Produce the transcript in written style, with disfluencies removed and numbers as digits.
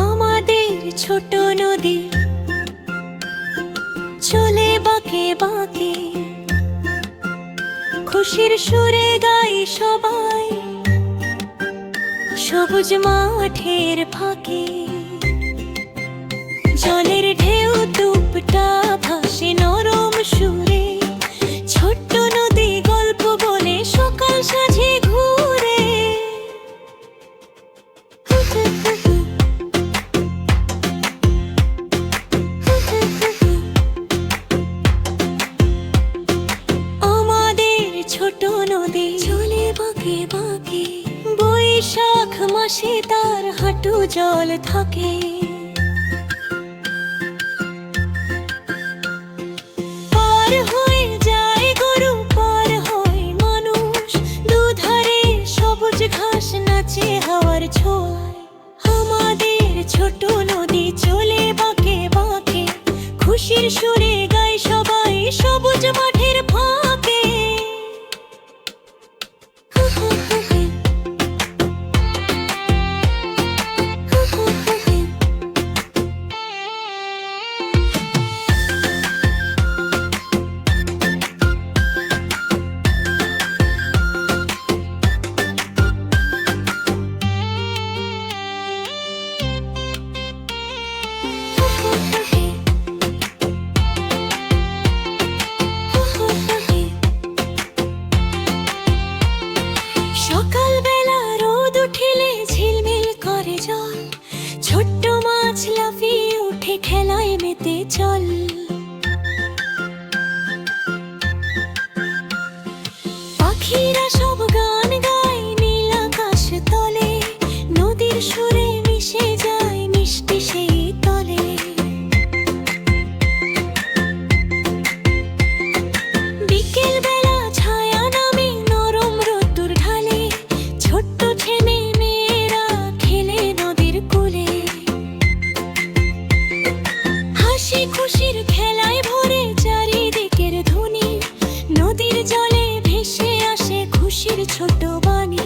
আমাদের ছোট নদী চলে বাঁকে বাঁকে, খুশির সুরে গাই সবাই সবুজ মাঠের ফাঁকে। জলের ঢেউ দুপটা ভাসে নরম সুরে, ছোট্ট নদী গল্প বলে সকাল সাঁঝে ঘুরে। আমাদের ছোট নদী চলে বাঁকে বাঁকে, বৈশাখ মাসে তার হাঁটু জল থাকে। পার হয়ে যায় গরু, পার হয় মানুষ, দুধারে সবুজ ঘাস নাচে হাওয়ার ছোঁয়ায়। আমাদের ছোট নদী চলে বাঁকে বাঁকে, খুশির সুরে গায় সবাই সবুজ মাঠের ফাঁকে। সকালবেলা রোদ উঠিলে ঝিলমিল করে জল, ছোট্ট মাছ লাফিয়ে উঠে খেলায় মেতে চল। পাখিরা সব গান গায় নীল আকাশ তলে, নদীর সুরে মিশে যায় মিষ্টি সেই তলে। বিকেল বেলা ছায়া নামে নরম রোদ্দুর ঢালে, ছোট্ট ছেলে মেয়েরা খেলে নদীর কূলে। হাসি খুশির খেলায় ভরে চারিদিকের ধ্বনি, নদীর জলে ভেসে আসে খুশির ছোট বাণী।